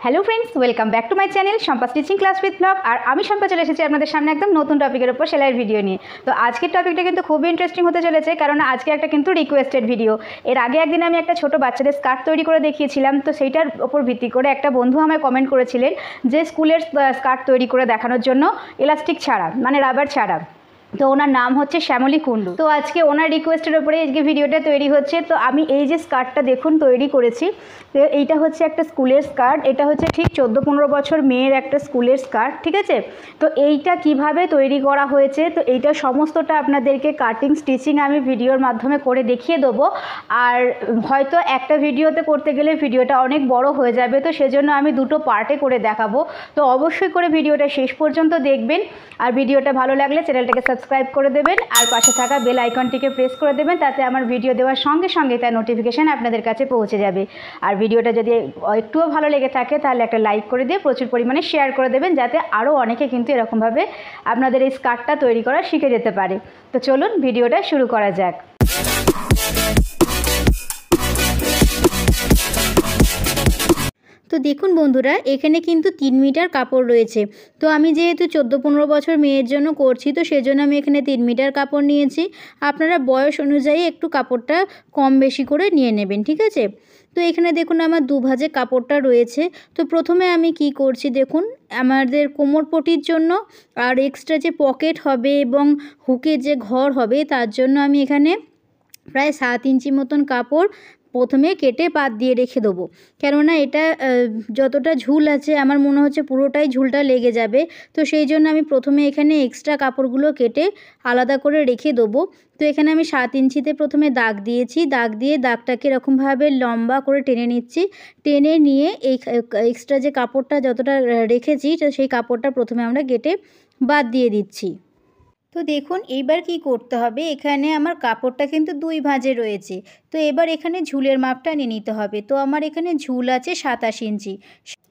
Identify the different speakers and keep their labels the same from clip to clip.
Speaker 1: Hello friends, welcome back to my channel Shampa stitching class with blog. আর আমি শম্পা চলে এসেছি আপনাদের সামনে একদম নতুন টপিকের উপর সেলাইয়ের ভিডিও নিয়ে। তো আজকের টপিকটা কিন্তু খুবই ইন্টারেস্টিং হতে চলেছে, কারণ আজকে একটা কিন্তু রিকোয়েস্টেড ভিডিও। এর আগে একদিন আমি একটা ছোটো বাচ্চাদের স্কার্ট তৈরি করে দেখিয়েছিলাম, তো সেইটার ওপর ভিত্তি করে একটা বন্ধু আমায় কমেন্ট করেছিলেন যে স্কুলের স্কার্ট তৈরি করে দেখানোর জন্য এলাস্টিক ছাড়া, মানে রাবার ছাড়া। তো ওনার নাম হচ্ছে শ্যামলী কুণ্ডু। তো আজকে ওনার রিকোয়েস্টের ওপরে আজকে ভিডিওটা তৈরি হচ্ছে। তো আমি এই যে স্কার্টটা দেখুন তৈরি করেছি, তো এইটা হচ্ছে একটা স্কুলের স্কার্ট। এটা হচ্ছে ঠিক 14-15 বছর মেয়ের একটা স্কুলের স্কার্ট, ঠিক আছে। তো এইটা কিভাবে তৈরি করা হয়েছে, তো এইটা সমস্তটা আপনাদেরকে কাটিং স্টিচিং আমি ভিডিওর মাধ্যমে করে দেখিয়ে দেবো। আর হয়তো একটা ভিডিওতে করতে গেলে ভিডিওটা অনেক বড় হয়ে যাবে, তো সেজন্য আমি দুটো পার্টে করে দেখাবো। তো অবশ্যই করে ভিডিওটা শেষ পর্যন্ত দেখবেন। আর ভিডিওটা ভালো লাগলে চ্যানেলটাকে সাবস্ক্রাইব করে দেবেন, আর পাশে থাকা বেল আইকনটিকে প্রেস করে দেবেন, তাতে আমার ভিডিও দেওয়ার সঙ্গে সঙ্গে তার নোটিফিকেশান আপনাদের কাছে পৌঁছে যাবে। আর ভিডিওটা যদি একটুও ভালো লেগে থাকে তাহলে একটা লাইক করে দিয়ে প্রচুর পরিমাণে শেয়ার করে দেবেন, যাতে আরও অনেকে কিন্তু এরকমভাবে আপনাদের এই স্কার্টটা তৈরি করা শিখে যেতে পারে। তো চলুন ভিডিওটা শুরু করা যাক। তো দেখুন বন্ধুরা, এখানে কিন্তু 3 মিটার কাপড় রয়েছে। তো আমি যেহেতু 14-15 বছর মেয়ের জন্য করছি, তো সেজন্য আমি এখানে 3 মিটার কাপড় নিয়েছি। আপনারা বয়স অনুযায়ী একটু কাপড়টা কম বেশি করে নিয়ে নেবেন, ঠিক আছে। তো এখানে দেখুন আমার 2 ভাঁজে কাপড়টা রয়েছে। তো প্রথমে আমি কি করছি দেখুন, আমাদের কোমরপটির জন্য আর এক্সট্রা যে পকেট হবে এবং হুকের যে ঘর হবে তার জন্য আমি এখানে প্রায় 7 ইঞ্চি মতন কাপড় প্রথমে কেটে বাদ দিয়ে রেখে দেবো। কেননা এটা যতটা ঝুল আছে আমার মনে হচ্ছে পুরোটাই ঝুলটা লেগে যাবে। তো সেই জন্য আমি প্রথমে এখানে এক্সট্রা কাপড়গুলো কেটে আলাদা করে রেখে দেবো। তো এখানে আমি 7 ইঞ্চিতে প্রথমে দাগ দিয়েছি, দাগ দিয়ে দাগটাকে এরকমভাবে লম্বা করে টেনে নিচ্ছি। টেনে নিয়ে এই এক্সট্রা যে কাপড়টা যতটা রেখেছি, তো সেই কাপড়টা প্রথমে আমরা কেটে বাদ দিয়ে দিচ্ছি। তো দেখুন এইবার কি করতে হবে, এখানে আমার কাপড়টা কিন্তু 2 ভাঁজে রয়েছে। তো এবার এখানে ঝুলের মাপটা নিয়ে নিতে হবে। তো আমার এখানে ঝুল আছে 27 ইঞ্চি।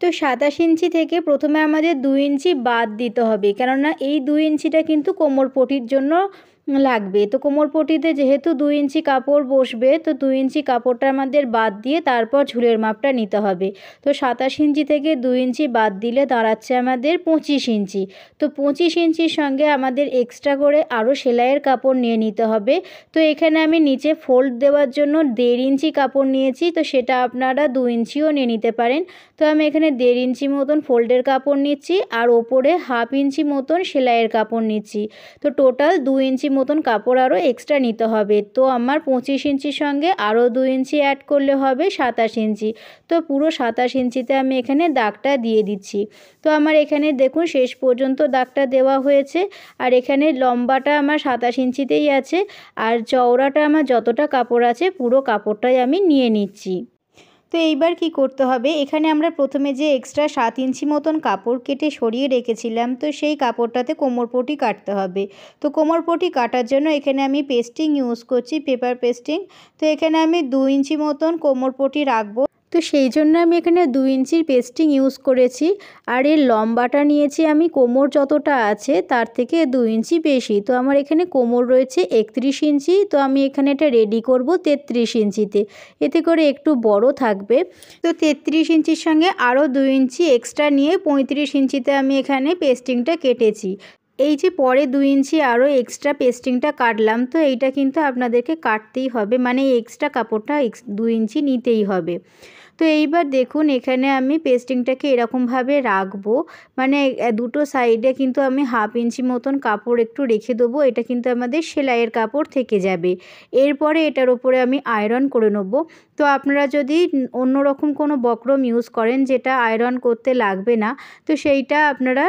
Speaker 1: তো 27 ইঞ্চি থেকে প্রথমে আমাদের 2 ইঞ্চি বাদ দিতে হবে, কেননা এই 2 ইঞ্চিটা কিন্তু কোমরপটির জন্য লাগবে। তো কোমরপটিতে যেহেতু 2 ইঞ্চি কাপড় বসবে, তো 2 ইঞ্চি কাপড়টা আমাদের বাদ দিয়ে তারপর ঝুলের মাপটা নিতে হবে। তো 27 ইঞ্চি থেকে 2 ইঞ্চি বাদ দিলে দাঁড়াচ্ছে আমাদের 25 ইঞ্চি। তো 25 ইঞ্চির সঙ্গে আমাদের এক্সট্রা করে আরও সেলাইয়ের কাপড় নিয়ে নিতে হবে। তো এখানে আমি নিচে ফোল্ড দেওয়ার জন্য 1.5 ইঞ্চি কাপড় নিয়েছি, তো সেটা আপনারা 2 ইঞ্চিও নিয়ে নিতে পারেন। তো আমি এখানে 1.5 ইঞ্চি মতন ফোল্ডের কাপড় নিচ্ছি, আর ওপরে 1/2 ইঞ্চি মতন সেলাইয়ের কাপড় নিচ্ছি। তো টোটাল 2 ইঞ্চি মতন কাপড় আরও এক্সট্রা নিতে হবে। তো আমার 25 ইঞ্চির সঙ্গে আরও 2 ইঞ্চি অ্যাড করলে হবে 27 ইঞ্চি। তো পুরো 27 ইঞ্চিতে আমি এখানে দাগটা দিয়ে দিচ্ছি। তো আমার এখানে দেখুন শেষ পর্যন্ত দাগটা দেওয়া হয়েছে। আর এখানে লম্বাটা আমার 27 ইঞ্চিতেই আছে, আর চওড়াটা আমার যতটা কাপড় আছে পুরো কাপড়টাই আমি নিয়ে নিচ্ছি। তো এইবার কি করতে হবে, এখানে আমরা প্রথমে যে এক্সট্রা 7 ইঞ্চি মতন কাপড় কেটে সরিয়ে রেখেছিলাম, তো সেই কাপড়টাতে কোমরপটি কাটতে হবে। তো কোমরপটি কাটার জন্য এখানে আমি পেস্টিং ইউজ করছি, পেপার পেস্টিং। তো এখানে আমি 2 ইঞ্চি মতন কোমরপটি রাখবো। তো সেই জন্য আমি এখানে 2 ইঞ্চির পেস্টিং ইউজ করেছি। আর এর লম্বাটা নিয়েছি আমি কোমর যতটা আছে তার থেকে 2 ইঞ্চি বেশি। তো আমার এখানে কোমর রয়েছে 31 ইঞ্চি, তো আমি এখানে এটা রেডি করব 33 ইঞ্চিতে, এতে করে একটু বড় থাকবে। তো 33 ইঞ্চির সঙ্গে আরও 2 ইঞ্চি এক্সট্রা নিয়ে 35 ইঞ্চিতে আমি এখানে পেস্টিংটা কেটেছি। এই যে পরে 2 ইঞ্চি আরও এক্সট্রা পেস্টিংটা কাটলাম, তো এইটা কিন্তু আপনাদেরকে কাটতেই হবে, মানে এক্সট্রা কাপড়টা 2 ইঞ্চি নিতেই হবে। তো এইবার দেখুন এখানে আমি পেস্টিংটাকে এরকমভাবে রাখবো, মানে দুটো সাইডে কিন্তু আমি 1/2 ইঞ্চি মতন কাপড় একটু রেখে দেবো। এটা কিন্তু আমাদের সেলাইয়ের কাপড় থেকে যাবে। এরপরে এটার উপরে আমি আয়রন করে নেব। তো আপনারা যদি অন্য রকম কোনো বক্রম ইউজ করেন যেটা আয়রন করতে লাগবে না, তো সেইটা আপনারা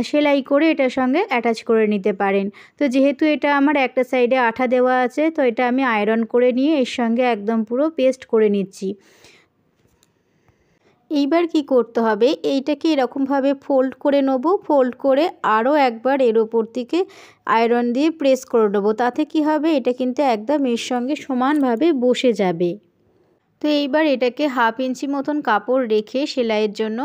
Speaker 1: সেলাই করে এটার সঙ্গে অ্যাটাচ করে নিতে পারেন। তো যেহেতু এটা আমার একটা সাইডে আঠা দেওয়া আছে, তো এটা আমি আয়রন করে নিয়ে এর সঙ্গে একদম পুরো পেস্ট করে নিচ্ছি। এইবার কি করতে হবে, এইটাকে এরকমভাবে ফোল্ড করে নেব। ফোল্ড করে আরও একবার এর ওপর থেকে আয়রন দিয়ে প্রেস করে নেবো। তাতে কি হবে, এটা কিন্তু একদম এর সঙ্গে সমানভাবে বসে যাবে। তো এইবার এটাকে 1/2 ইঞ্চি মতন কাপড় রেখে সেলাইয়ের জন্য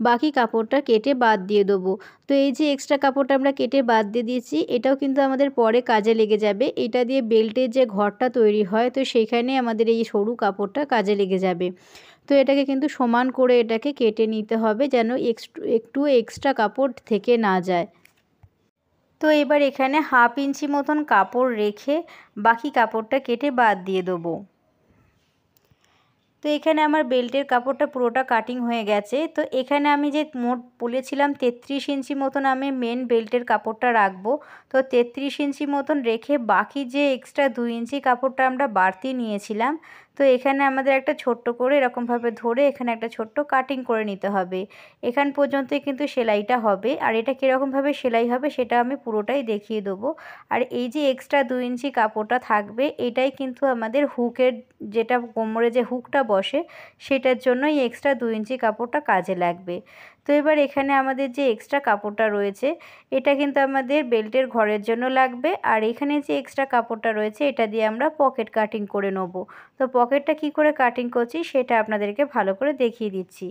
Speaker 1: বাকি কাপড়টা কেটে বাদ দিয়ে দেবো। তো এই যে এক্সট্রা কাপড়টা আমরা কেটে বাদ দিয়ে দিয়েছি, এটাও কিন্তু আমাদের পরে কাজে লেগে যাবে। এটা দিয়ে বেল্টের যে ঘরটা তৈরি হয়, তো সেইখানে আমাদের এই সরু কাপড়টা কাজে লেগে যাবে। তো এটাকে কিন্তু সমান করে এটাকে কেটে নিতে হবে যেন একটু এক্সট্রা কাপড় থেকে না যায়। তো এবার এখানে 1/2 ইঞ্চি মতন কাপড় রেখে বাকি কাপড়টা কেটে বাদ দিয়ে দেবো। তো এখানে আমার বেল্টের কাপড়টা পুরোটা কাটিং হয়ে গেছে। তো এখানে আমি যে মোট বলেছিলাম 33 ইঞ্চি মতন আমি মেন বেল্টের কাপড়টা রাখবো। তো 33 ইঞ্চি মতন রেখে বাকি যে এক্সট্রা 2 ইঞ্চি কাপড়টা আমরা বাড়তি নিয়েছিলাম, তো এখানে আমাদের একটা ছোট্ট করে এরকমভাবে ধরে এখানে একটা ছোট্ট কাটিং করে নিতে হবে। এখান পর্যন্তই কিন্তু সেলাইটা হবে। আর এটা কীরকমভাবে সেলাই হবে সেটা আমি পুরোটাই দেখিয়ে দেবো। আর এই যে এক্সট্রা 2 ইঞ্চি কাপড়টা থাকবে এটাই কিন্তু আমাদের হুকের, যেটা কোমরে যে হুকটা বসে সেটার জন্যই এক্সট্রা 2 ইঞ্চি কাপড়টা কাজে লাগবে। তো এবার এখানে আমাদের যে এক্সট্রা কাপড়টা রয়েছে এটা কিন্তু আমাদের বেল্টের ঘরের জন্য লাগবে। আর এখানে যে এক্সট্রা কাপড়টা রয়েছে এটা দিয়ে আমরা পকেট কাটিং করে নেব। তো পকেটটা কি করে কাটিং করছি সেটা আপনাদেরকে ভালো করে দেখিয়ে দিচ্ছি।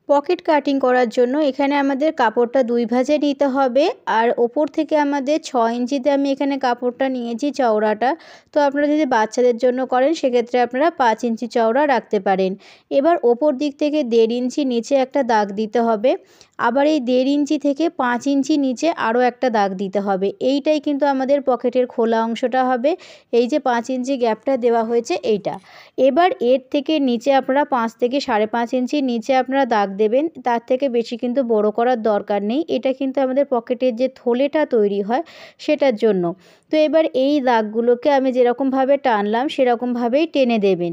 Speaker 1: পকেট কাটিং করার জন্য এখানে আমাদের কাপড়টা 2 ভাঁজে নিতে হবে। আর ওপর থেকে আমাদের 6 ইঞ্চিতে আমি এখানে কাপড়টা নিয়েছি চওড়াটা। তো আপনারা যদি বাচ্চাদের জন্য করেন সেক্ষেত্রে আপনারা 5 ইঞ্চি চওড়া রাখতে পারেন। এবার ওপর দিক থেকে 1.5 ইঞ্চি নিচে একটা দাগ দিতে হবে। আবার এই 1.5 ইঞ্চি থেকে 5 ইঞ্চি নিচে আরও একটা দাগ দিতে হবে। এইটাই কিন্তু আমাদের পকেটের খোলা অংশটা হবে। এই যে 5 ইঞ্চি গ্যাপটা দেওয়া হয়েছে এইটা। এবার এর থেকে নিচে আপনারা 5 থেকে 5.5 ইঞ্চি নিচে আপনারা দাগ দেবেন। তার থেকে বেশি কিন্তু বড় করার দরকার নেই। এটা কিন্তু আমাদের পকেটের যে থলেটা তৈরি হয় সেটার জন্য। তো এবার এই দাগগুলোকে আমি যেরকমভাবে টানলাম সেরকমভাবেই টেনে দেবেন।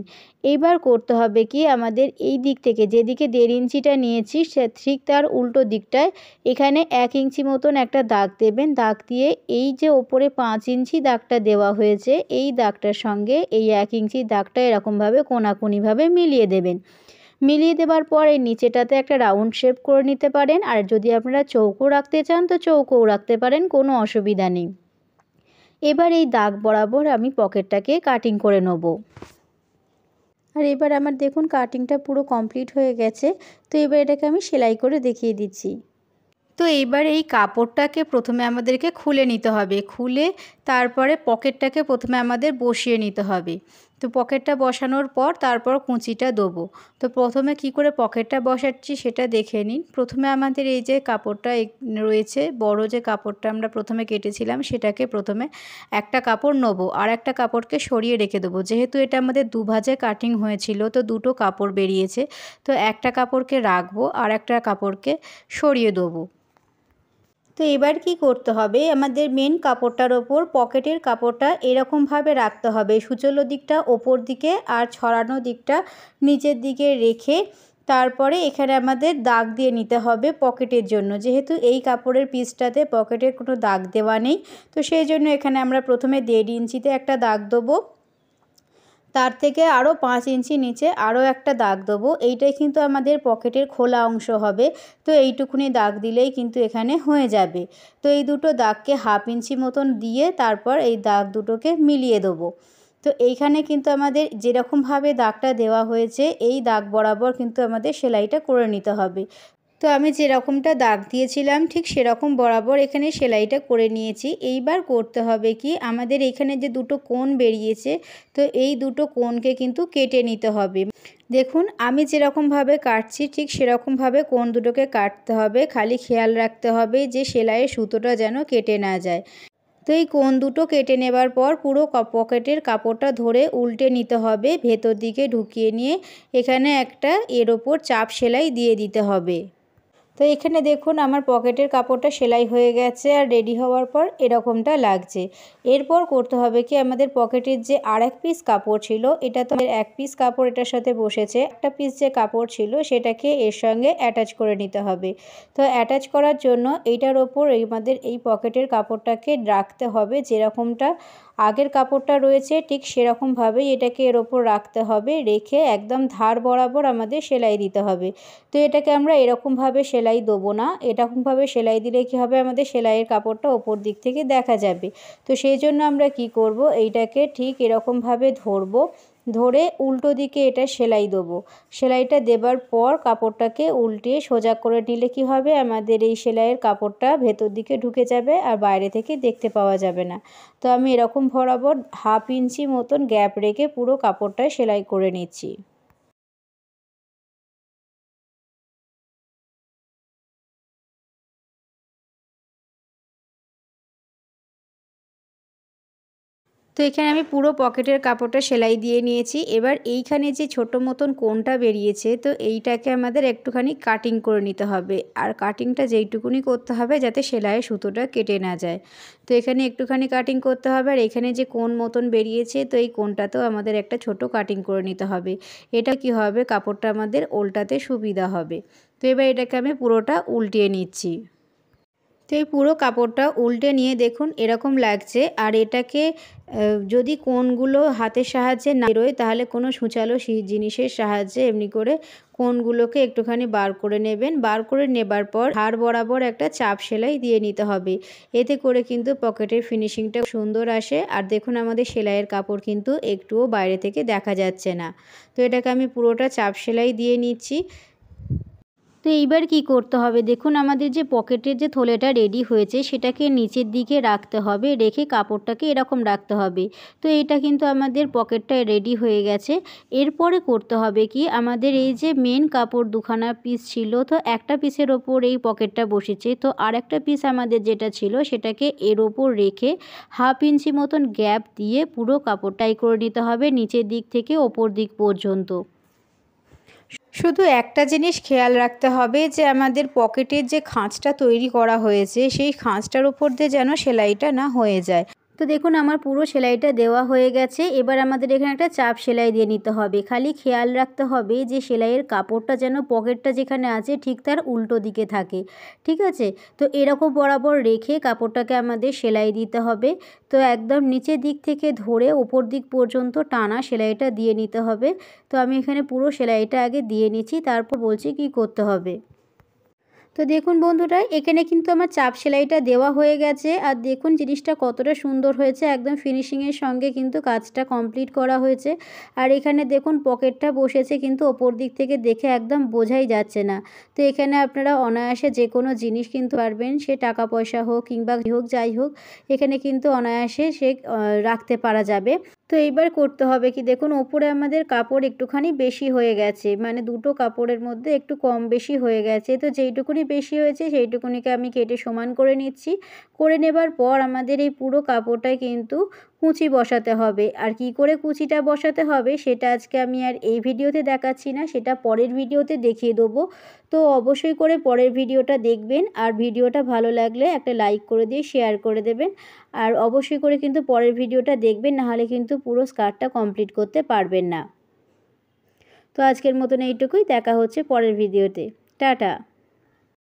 Speaker 1: এইবার করতে হবে কি, আমাদের এই দিক থেকে যেদিকে 1.5 ইঞ্চিটা নিয়েছি সে ঠিক তার উল্টো দিকটায় এখানে 1 ইঞ্চি মতন একটা দাগ দেবেন। দাগ দিয়ে এই যে ওপরে 5 ইঞ্চি দাগটা দেওয়া হয়েছে এই দাগটার সঙ্গে এই 1 ইঞ্চি দাগটা এরকমভাবে কোনাকুনিভাবে মিলিয়ে দেবেন। মিলিয়ে দেওয়ার পর এই নিচেটাতে একটা রাউন্ড শেপ করে নিতে পারেন। আর যদি আপনারা চৌকো রাখতে চান তো চৌকোও রাখতে পারেন, কোনো অসুবিধা নেই। এবার এই দাগ বরাবর আমি পকেটটাকে কাটিং করে নেব। আর এবার আমার দেখুন কাটিংটা পুরো কমপ্লিট হয়ে গেছে। তো এবার এটাকে আমি সেলাই করে দেখিয়ে দিচ্ছি। তো এইবার এই কাপড়টাকে প্রথমে আমাদেরকে খুলে নিতে হবে। খুলে তারপরে পকেটটাকে প্রথমে আমাদের বসিয়ে নিতে হবে। তো পকেটটা বসানোর পর তারপর কুঁচিটা দেবো। তো প্রথমে কি করে পকেটটা বসাচ্ছি সেটা দেখে নিন। প্রথমে আমাদের এই যে কাপড়টা রয়েছে, বড় যে কাপড়টা আমরা প্রথমে কেটেছিলাম সেটাকে প্রথমে একটা কাপড় নেবো আর একটা কাপড়কে সরিয়ে রেখে দেবো। যেহেতু এটা আমাদের দুভাজে কাটিং হয়েছিল তো দুটো কাপড় বেরিয়েছে, তো একটা কাপড়কে রাখবো আর একটা কাপড়কে সরিয়ে দেবো। তো এবার কি করতে হবে, আমাদের মেন কাপড়টার ওপর পকেটের কাপড়টা এরকমভাবে রাখতে হবে। সুচলো দিকটা ওপর দিকে আর ছড়ানো দিকটা নিচের দিকে রেখে তারপরে এখানে আমাদের দাগ দিয়ে নিতে হবে পকেটের জন্য। যেহেতু এই কাপড়ের পিসটাতে পকেটের কোনো দাগ দেওয়া নেই, তো সেই জন্য এখানে আমরা প্রথমে 1.5 ইঞ্চিতে একটা দাগ দেবো। তার থেকে আরও 5 ইঞ্চি নিচে আরও একটা দাগ দেবো। এইটাই কিন্তু আমাদের পকেটের খোলা অংশ হবে। তো এইটুকুনি দাগ দিলেই কিন্তু এখানে হয়ে যাবে। তো এই দুটো দাগকে 1/2 ইঞ্চি মতন দিয়ে তারপর এই দাগ দুটোকে মিলিয়ে দেবো। তো এইখানে কিন্তু আমাদের যেরকমভাবে দাগটা দেওয়া হয়েছে এই দাগ বরাবর কিন্তু আমাদের সেলাইটা করে নিতে হবে। তো আমি যেরকমটা দাগ দিয়েছিলাম ঠিক সেরকম বরাবর এখানে সেলাইটা করে নিয়েছি। এইবার করতে হবে কি, আমাদের এখানে যে দুটো কোণ বেরিয়েছে তো এই দুটো কোণকে কিন্তু কেটে নিতে হবে। দেখুন আমি যেরকমভাবে কাটছি ঠিক সেরকমভাবে কোণ দুটোকে কাটতে হবে। খালি খেয়াল রাখতে হবে যে সেলাইয়ের সুতোটা যেন কেটে না যায়। তো এই কোণ দুটো কেটে নেবার পর পুরো পকেটের কাপড়টা ধরে উল্টে নিতে হবে, ভেতর দিকে ঢুকিয়ে নিয়ে এখানে একটা এর ওপর চাপ সেলাই দিয়ে দিতে হবে। তো এখানে দেখুন আমার পকেটের কাপড়টা সেলাই হয়ে গেছে আর রেডি হওয়ার পর এরকমটা লাগছে। এরপর করতে হবে কি, আমাদের পকেটের যে আর এক পিস কাপড় ছিল, এটা তো এক পিস কাপড় এটার সাথে বসেছে, একটা পিস যে কাপড় ছিল সেটাকে এর সঙ্গে অ্যাটাচ করে নিতে হবে। তো অ্যাটাচ করার জন্য এইটার ওপর আমাদের এই পকেটের কাপড়টাকে রাখতে হবে। যেরকমটা আগের কাপড়টা রয়েছে ঠিক সেরকমভাবেই এটাকে এর ওপর রাখতে হবে। রেখে একদম ধার বরাবর আমাদের সেলাই দিতে হবে। তো এটাকে আমরা এরকমভাবে সেলাই দেবো না, এরকমভাবে সেলাই দিলে কি হবে, আমাদের সেলাইয়ের কাপড়টা ওপর দিক থেকে দেখা যাবে। তো সেই জন্য আমরা কি করব, এইটাকে ঠিক এরকমভাবে ধরবো, ধরে উল্টো দিকে এটা সেলাই দেবো। সেলাইটা দেবার পর কাপড়টাকে উল্টিয়ে সোজা করে নিলে কি হবে, আমাদের এই সেলাইয়ের কাপড়টা ভেতর দিকে ঢুকে যাবে আর বাইরে থেকে দেখতে পাওয়া যাবে না। তো আমি এরকম বরাবর 1/2 ইঞ্চি মতন গ্যাপ রেখে পুরো কাপড়টায় সেলাই করে নিচ্ছি। তো এখানে আমি পুরো পকেটের কাপড়টা সেলাই দিয়ে নিয়েছি। এবার এইখানে যে ছোট মতন কোণটা বেরিয়েছে, তো এইটাকে আমাদের একটুখানি কাটিং করে নিতে হবে। আর কাটিংটা যেইটুকুনি করতে হবে যাতে সেলাইয়ের সুতোটা কেটে না যায়। তো এখানে একটুখানি কাটিং করতে হবে। আর এখানে যে কোণ মতন বেরিয়েছে, তো এই কোণটাতেও আমাদের একটা ছোট কাটিং করে নিতে হবে। এটা কি হবে, কাপড়টা আমাদের ওল্টাতে সুবিধা হবে। তো এবার এটাকে আমি পুরোটা উল্টিয়ে নিচ্ছি। তো এই পুরো কাপড়টা উল্টে নিয়ে দেখুন এরকম লাগছে। আর এটাকে যদি কোণগুলো হাতের সাহায্যে না বেরোয়, তাহলে কোনো সূচালো জিনিসের সাহায্যে এমনি করে কোণগুলোকে একটুখানি বার করে নেবেন। বার করে নেবার পর ধার বরাবর একটা চাপ সেলাই দিয়ে নিতে হবে। এতে করে কিন্তু পকেটের ফিনিশিংটা সুন্দর আসে। আর দেখুন আমাদের সেলাইয়ের কাপড় কিন্তু একটুও বাইরে থেকে দেখা যাচ্ছে না। তো এটাকে আমি পুরোটা চাপ সেলাই দিয়ে নিচ্ছি। তো এইবার কি করতে হবে, দেখুন আমাদের যে পকেটের যে থলেটা রেডি হয়েছে সেটাকে নিচের দিকে রাখতে হবে, রেখে কাপড়টাকে এরকম রাখতে হবে। তো এটা কিন্তু আমাদের পকেটটা রেডি হয়ে গেছে। এরপরে করতে হবে কি, আমাদের এই যে মেন কাপড় দুখানা পিস ছিল, তো একটা পিসের ওপর এই পকেটটা বসেছে, তো আর একটা পিস আমাদের যেটা ছিল সেটাকে এর ওপর রেখে 1/2 ইঞ্চি মতন গ্যাপ দিয়ে পুরো কাপড়টাই করে নিতে হবে নিচের দিক থেকে ওপর দিক পর্যন্ত। শুধু একটা জিনিস খেয়াল রাখতে হবে যে আমাদের পকেটের যে খাঁজটা তৈরি করা হয়েছে সেই খাঁজটার উপর দিয়ে যেন সেলাইটা না হয়ে যায়। তো দেখুন আমার পুরো সেলাইটা দেওয়া হয়ে গেছে। এবার আমাদের এখানে একটা চাপ সেলাই দিয়ে নিতে হবে। খালি খেয়াল রাখতে হবে যে সেলাইয়ের কাপড়টা যেন পকেটটা যেখানে আছে ঠিক তার উল্টো দিকে থাকে, ঠিক আছে? তো এরকম বরাবর রেখে কাপড়টাকে আমাদের সেলাই দিতে হবে। তো একদম নিচের দিক থেকে ধরে ওপর দিক পর্যন্ত টানা সেলাইটা দিয়ে নিতে হবে। তো আমি এখানে পুরো সেলাইটা আগে দিয়ে নিচ্ছি, তারপর বলছি কি করতে হবে। তো দেখুন বন্ধুরা, এখানে কিন্তু আমার চাপ সেলাইটা দেওয়া হয়ে গেছে। আর দেখুন জিনিসটা কতটা সুন্দর হয়েছে, একদম ফিনিশিংয়ের সঙ্গে কিন্তু কাজটা কমপ্লিট করা হয়েছে। আর এখানে দেখুন পকেটটা বসেছে কিন্তু ওপর দিক থেকে দেখে একদম বোঝাই যাচ্ছে না। তো এখানে আপনারা অনায়াসে যে কোনো জিনিস কিনতে পারবেন, সে টাকা পয়সা হোক কিংবা হোক যাই হোক, এখানে কিন্তু অনায়াসে সে রাখতে পারা যাবে। তো এইবার করতে হবে কি, দেখুন ওপরে আমাদের কাপড় একটুখানি বেশি হয়ে গেছে, মানে দুটো কাপড়ের মধ্যে একটু কম বেশি হয়ে গেছে। তো যেইটুকুনি বেশি হয়েছে সেইটুকুনিকে আমি কেটে সমান করে নিচ্ছি। করে নেবার পর আমাদের এই পুরো কাপড়টায় কিন্তু কুঁচি বসাতে হবে। আর কি করে কুঁচিটা বসাতে হবে সেটা আজকে আমি আর এই ভিডিওতে দেখাচ্ছি না, সেটা পরের ভিডিওতে দেখিয়ে দেবো। তো অবশ্যই করে পরের ভিডিওটা দেখবেন। আর ভিডিওটা ভালো লাগলে একটা লাইক করে দিয়ে শেয়ার করে দেবেন। আর অবশ্যই করে কিন্তু পরের ভিডিওটা দেখবেন, নাহলে কিন্তু পুরো স্কার্টটা কমপ্লিট করতে পারবেন না। তো আজকের মতন এইটুকুই, দেখা হচ্ছে পরের ভিডিওতে। টাটা।